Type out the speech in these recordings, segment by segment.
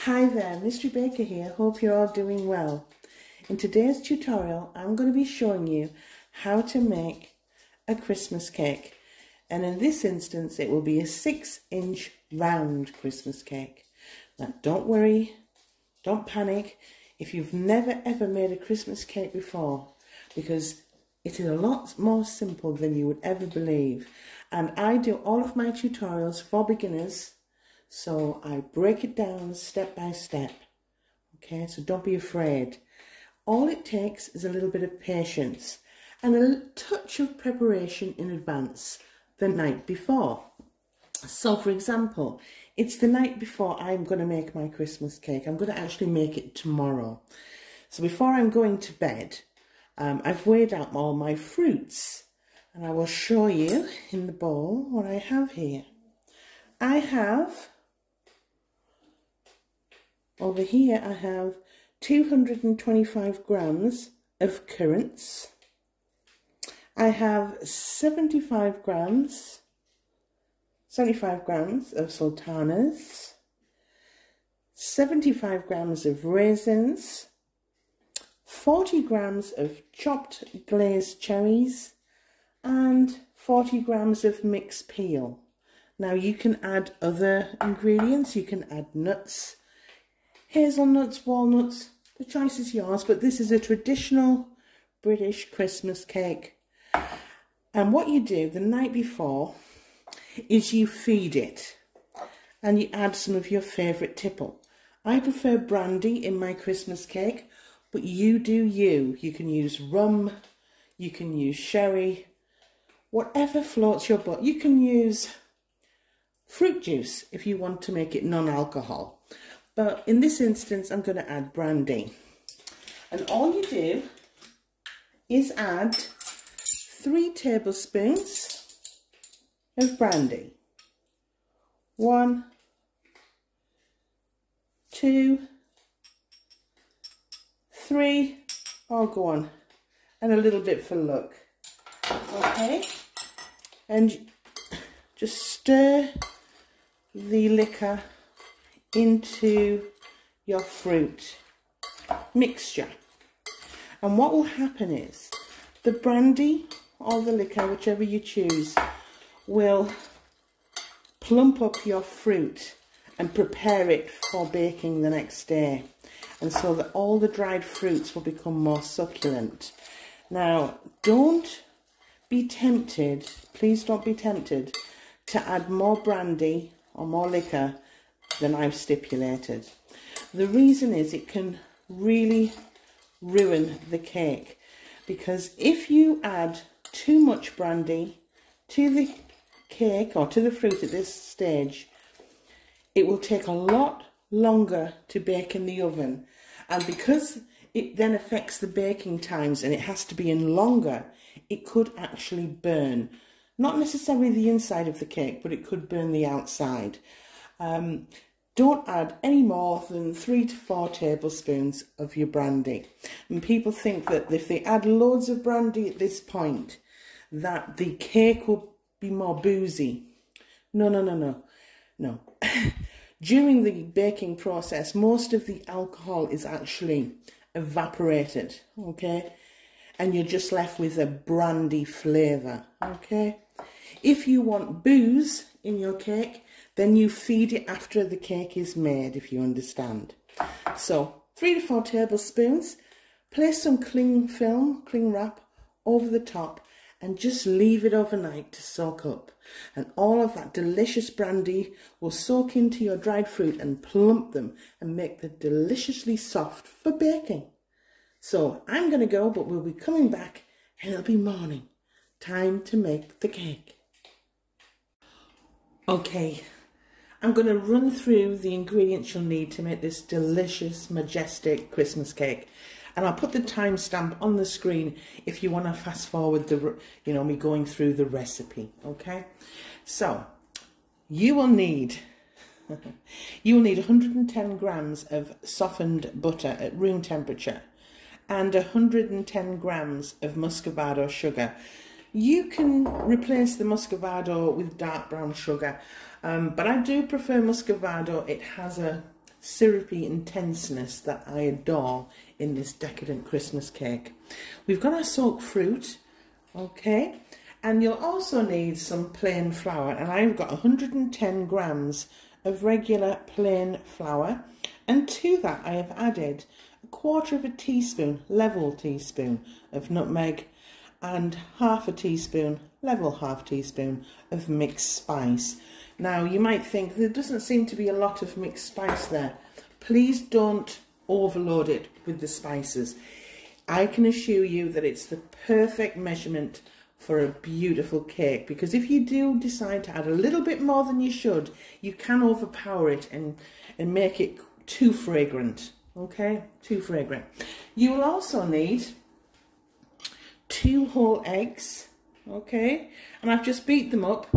Hi there, Mystery Baker here. Hope you're all doing well. In today's tutorial, I'm going to be showing you how to make a Christmas cake. And in this instance, it will be a 6-inch round Christmas cake. Now, don't worry, don't panic if you've never ever made a Christmas cake before, because it is a lot more simple than you would ever believe. And I do all of my tutorials for beginners, so I break it down step by step. Okay, so don't be afraid. All it takes is a little bit of patience and a touch of preparation in advance the night before. So for example, it's the night before I'm going to make my Christmas cake. I'm going to actually make it tomorrow. So before I'm going to bed, I've weighed out all my fruits, and I will show you in the bowl what I have here. I have, over here I have 225 grams of currants. I have 75 grams of sultanas, 75 grams of raisins, 40 grams of chopped glazed cherries, and 40 grams of mixed peel. Now you can add other ingredients, you can add nuts, hazelnuts, walnuts, the choice is yours, but this is a traditional British Christmas cake. And what you do the night before is you feed it and you add some of your favourite tipple. I prefer brandy in my Christmas cake, but you do you. You can use rum, you can use sherry, whatever floats your boat. You can use fruit juice if you want to make it non-alcohol. But in this instance, I'm going to add brandy. And all you do is add 3 tablespoons of brandy. 1, 2, 3, oh go on, and a little bit for luck. Okay, and just stir the liquor into your fruit mixture. And what will happen is the brandy or the liquor, whichever you choose, will plump up your fruit and prepare it for baking the next day, and so that all the dried fruits will become more succulent. Now, don't be tempted, please don't be tempted to add more brandy or more liquor than I've stipulated. The reason is it can really ruin the cake, because if you add too much brandy to the cake or to the fruit at this stage, it will take a lot longer to bake in the oven, and because it then affects the baking times and it has to be in longer, it could actually burn. Not necessarily the inside of the cake, but it could burn the outside. Don't add any more than 3 to 4 tablespoons of your brandy. And people think that if they add loads of brandy at this point, that the cake will be more boozy. No. During the baking process, most of the alcohol is actually evaporated, okay? And you're just left with a brandy flavour, okay? If you want booze in your cake, then you feed it after the cake is made, if you understand. So 3 to 4 tablespoons, place some cling film, cling wrap over the top, and just leave it overnight to soak up. And all of that delicious brandy will soak into your dried fruit and plump them and make them deliciously soft for baking. So I'm going to go, but we'll be coming back and it'll be morning. Time to make the cake. Okay, I'm going to run through the ingredients you'll need to make this delicious, majestic Christmas cake. And I'll put the timestamp on the screen if you want to fast forward me going through the recipe, okay? So, you will need 110 grams of softened butter at room temperature and 110 grams of Muscovado sugar. You can replace the Muscovado with dark brown sugar, but I do prefer Muscovado. It has a syrupy intenseness that I adore in this decadent Christmas cake. We've got our soaked fruit, okay, and you'll also need some plain flour, and I've got 110 grams of regular plain flour, and to that I have added 1/4 teaspoon, level teaspoon of nutmeg, and 1/2 teaspoon, level 1/2 teaspoon of mixed spice. Now you might think there doesn't seem to be a lot of mixed spice there. Please don't overload it with the spices. I can assure you that it's the perfect measurement for a beautiful cake, because if you do decide to add a little bit more than you should, you can overpower it and make it too fragrant, okay, too fragrant. You will also need 2 whole eggs, okay, and I've just beat them up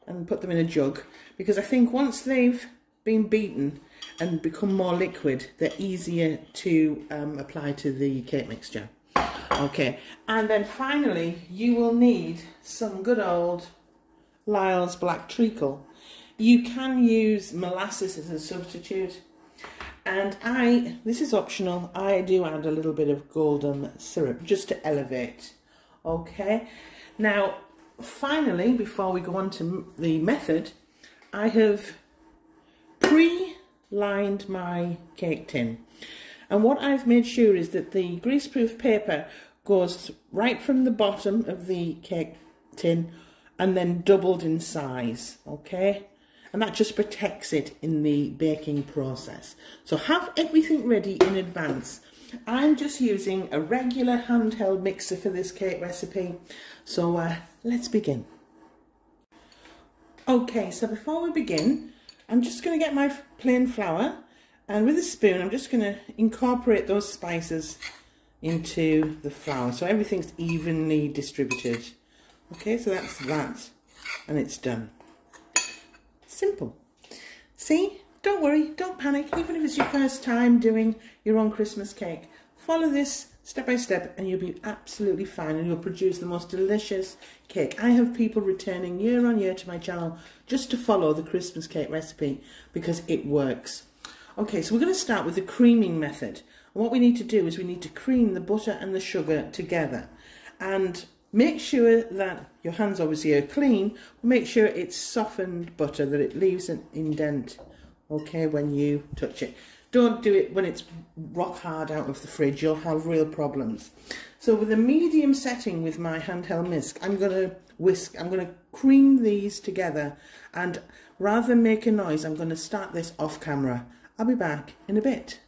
and put them in a jug, because I think once they've been beaten and become more liquid, they're easier to apply to the cake mixture. Okay, and then finally you will need some good old Lyle's Black Treacle. You can use molasses as a substitute, and this is optional, I do add a little bit of golden syrup just to elevate. Okay, now finally, before we go on to the method, I have pre-lined my cake tin, and what I've made sure is that the greaseproof paper goes right from the bottom of the cake tin and then doubled in size, okay, and that just protects it in the baking process. So have everything ready in advance. I'm just using a regular handheld mixer for this cake recipe, so let's begin. Okay, so before we begin, I'm just going to get my plain flour, and with a spoon I'm just going to incorporate those spices into the flour so everything's evenly distributed. Okay, so that's that, and it's done. Simple. See, don't worry, don't panic, even if it's your first time doing your own Christmas cake. Follow this step by step and you'll be absolutely fine, and you'll produce the most delicious cake. I have people returning year on year to my channel just to follow the Christmas cake recipe because it works. Okay, so we're going to start with the creaming method. And what we need to do is we need to cream the butter and the sugar together, and make sure that your hands obviously are clean. Make sure it's softened butter, that it leaves an indent, okay, when you touch it. Don't do it when it's rock hard out of the fridge, you'll have real problems. So with a medium setting with my handheld whisk, I'm going to cream these together, and rather than make a noise, I'm going to start this off camera. I'll be back in a bit.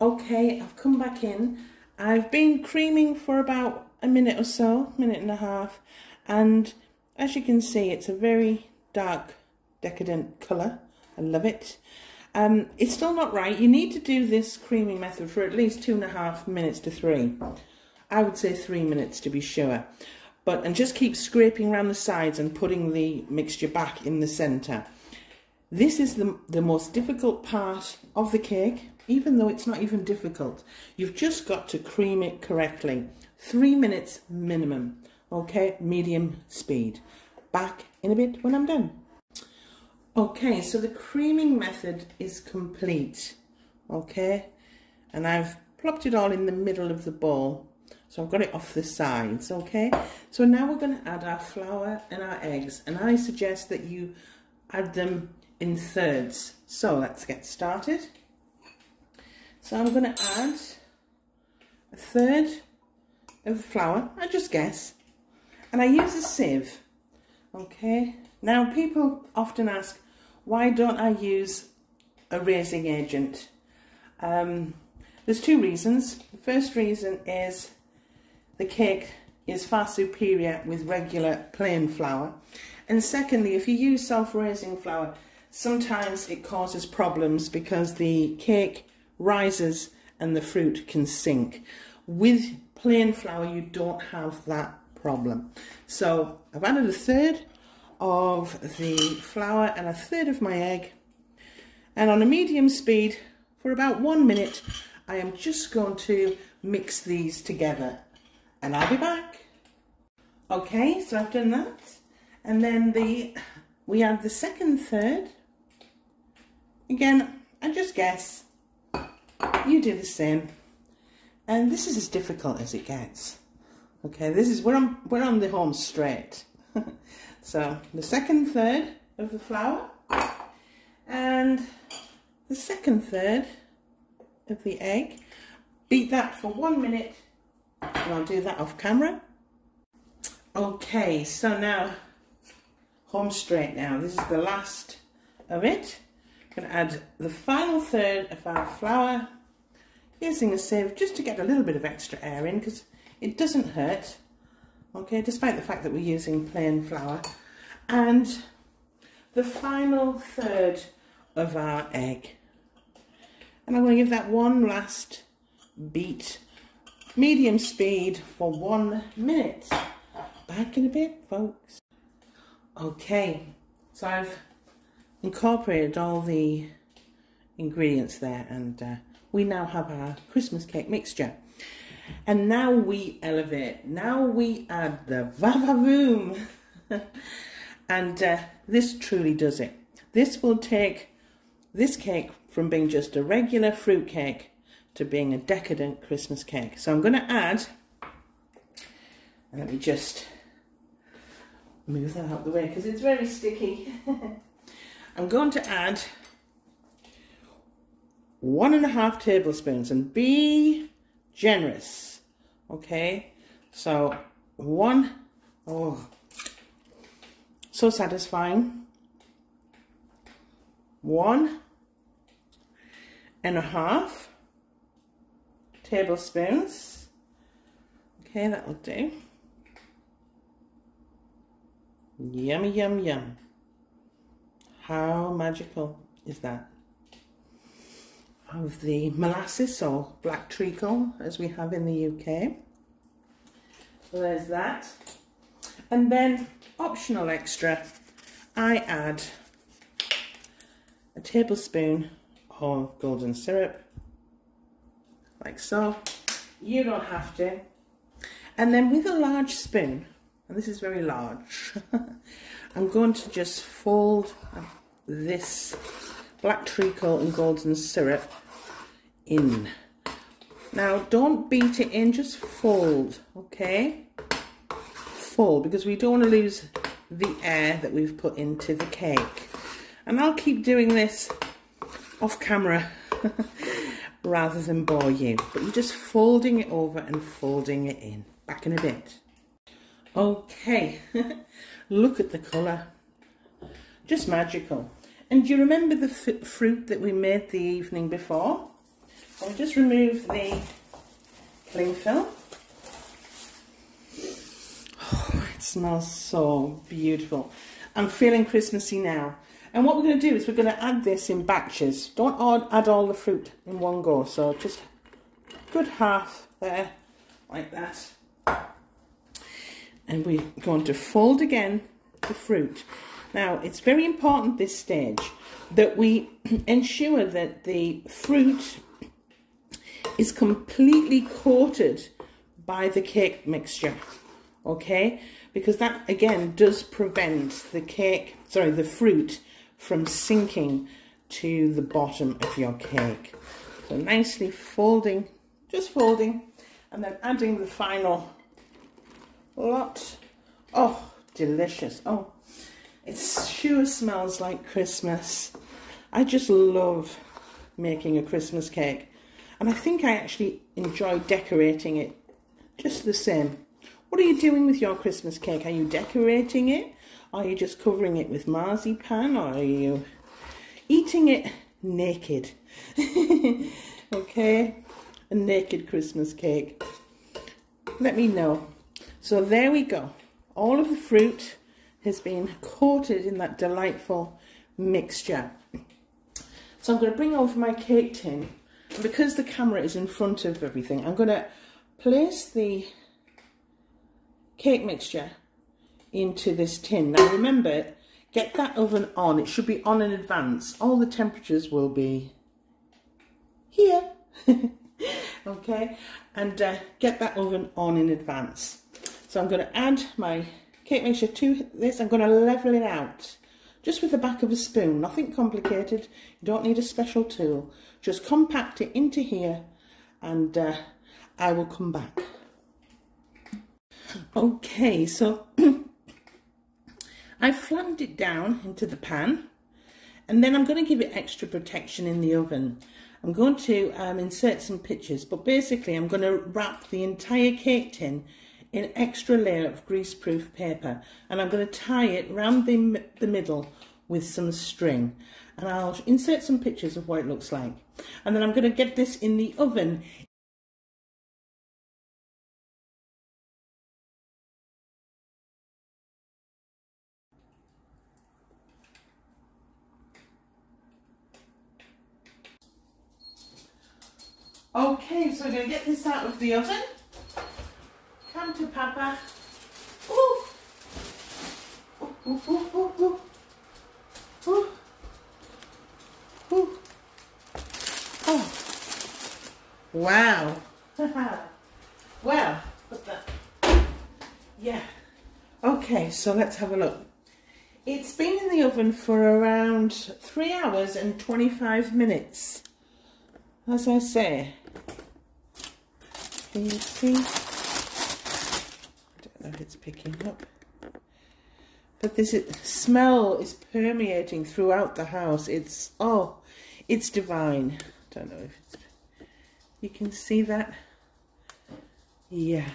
Okay, I've come back in. I've been creaming for about a minute or so, minute and a half, and as you can see, it's a very dark, decadent colour. I love it. It's still not right. You need to do this creaming method for at least 2.5 minutes to 3. I would say 3 minutes to be sure. And just keep scraping around the sides and putting the mixture back in the centre. This is the most difficult part of the cake, even though it's not even difficult. You've just got to cream it correctly. 3 minutes minimum, okay, medium speed. Back in a bit when I'm done. Okay, so the creaming method is complete, okay, and I've plopped it all in the middle of the bowl, so I've got it off the sides, okay. So now we're going to add our flour and our eggs, and I suggest that you add them in thirds. So let's get started. So I'm going to add 1/3 of the flour, I just guess, and I use a sieve, okay. Now people often ask, why don't I use a raising agent? There's 2 reasons. The first reason is the cake is far superior with regular plain flour, and secondly, if you use self-raising flour, sometimes it causes problems because the cake rises and the fruit can sink. With plain flour you don't have that problem. So I've added 1/3 of the flour and 1/3 of my egg, and on a medium speed for about 1 minute I am just going to mix these together, and I'll be back. Okay, so I've done that, and then we add the second third. Again, and just guess. You do the same. And this is as difficult as it gets. Okay, this is we're on the home straight. So the second third of the flour and the second third of the egg. Beat that for 1 minute, and I'll do that off camera. Okay, so now home straight now. This is the last of it. I'm going to add the final third of our flour, using a sieve just to get a little bit of extra air in, because it doesn't hurt, okay, despite the fact that we're using plain flour. And the final third of our egg. And I'm going to give that one last beat, medium speed, for 1 minute. Back in a bit, folks. Okay, so I've incorporated all the ingredients there, and we now have our Christmas cake mixture. And now we elevate. Now we add the va-va-voom. And this truly does it. This will take this cake from being just a regular fruit cake to being a decadent Christmas cake. So I'm going to add, and let me just move that out of the way because it's very sticky. I'm going to add 1.5 tablespoons, and be generous, okay? So so satisfying. 1.5 tablespoons. Okay, that'll do. Yummy, yum, yum. How magical is that? Of the molasses, or black treacle, as we have in the UK. So there's that. And then, optional extra, I add a tablespoon of golden syrup, like so. You don't have to. And then with a large spoon, and this is very large, I'm going to just fold this black treacle and golden syrup in. Now don't beat it in, just fold, okay? Fold, because we don't want to lose the air that we've put into the cake. And I'll keep doing this off camera rather than bore you, but you're just folding it over and folding it in. Back in a bit. Okay, look at the colour, just magical. And do you remember the fruit that we made the evening before? I'll just remove the cling film. Oh, it smells so beautiful. I'm feeling Christmassy now. And what we're going to do is we're going to add this in batches. Don't add all the fruit in one go. So just a good half there, like that. And we're going to fold again the fruit. Now, it's very important this stage that we ensure that the fruit is completely coated by the cake mixture, okay? Because that, again, does prevent the fruit from sinking to the bottom of your cake. So nicely folding, just folding, and then adding the final lot. Oh, delicious. Oh, it sure smells like Christmas. I just love making a Christmas cake, and I think I actually enjoy decorating it just the same. What are you doing with your Christmas cake? Are you decorating it? Are you just covering it with marzipan? Or are you eating it naked? Okay, a naked Christmas cake. Let me know. So there we go. All of the fruit has been coated in that delightful mixture. So I'm going to bring over my cake tin, and because the camera is in front of everything, I'm going to place the cake mixture into this tin. Now remember, get that oven on. It should be on in advance. All the temperatures will be here. Okay, and get that oven on in advance. So I'm going to add my cake mixture to this. I'm going to level it out just with the back of a spoon, nothing complicated. You don't need a special tool. Just compact it into here and I will come back. Okay, so I've flattened it down into the pan, and then I'm going to give it extra protection in the oven. I'm going to insert some pictures, but basically I'm going to wrap the entire cake tin in an extra layer of greaseproof paper, and I'm going to tie it round the middle with some string, and I'll insert some pictures of what it looks like. And then I'm going to get this in the oven. Okay, so we're going to get this out of the oven. Come to Papa. Ooh. Ooh, ooh, ooh, ooh, ooh. Ooh. Oh. Wow. Well, put that. Yeah. Okay, so let's have a look. It's been in the oven for around 3 hours and 25 minutes. As I say, can you see? I don't know if it's picking up, but this smell is permeating throughout the house. It's divine. I don't know if you can see that. Yeah,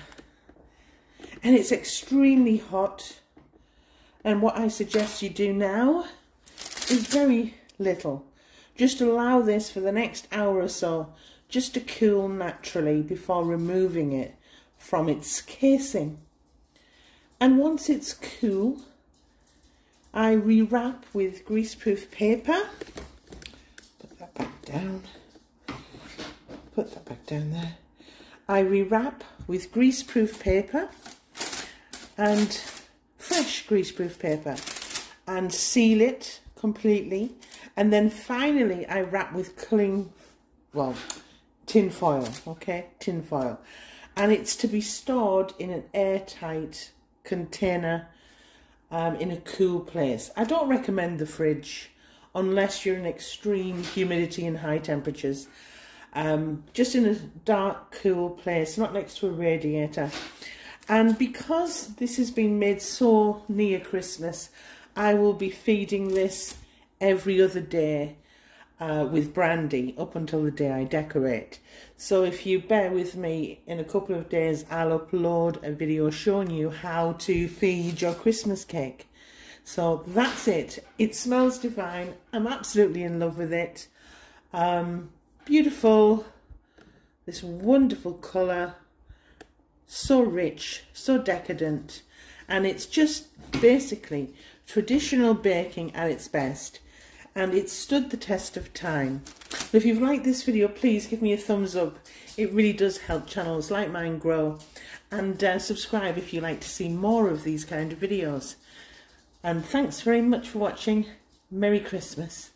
and it's extremely hot. And what I suggest you do now is very little. Just allow this for the next hour or so just to cool naturally before removing it from its casing. And once it's cool, I rewrap with greaseproof paper. Put that back down. Put that back down there. I rewrap with greaseproof paper and fresh greaseproof paper and seal it completely. And then finally I wrap with tin foil, okay, tin foil. And it's to be stored in an airtight container in a cool place. I don't recommend the fridge unless you're in extreme humidity and high temperatures. Just in a dark, cool place, not next to a radiator. And because this has been made so near Christmas, I will be feeding this every other day with brandy up until the day I decorate. So if you bear with me, in a couple of days I'll upload a video showing you how to feed your Christmas cake. So that's it. It smells divine. I'm absolutely in love with it. Beautiful, this wonderful colour, so rich, so decadent, and it's just basically traditional baking at its best. And it's stood the test of time. If you've liked this video, please give me a thumbs up. It really does help channels like mine grow. And subscribe if you like to see more of these kind of videos. And thanks very much for watching. Merry Christmas.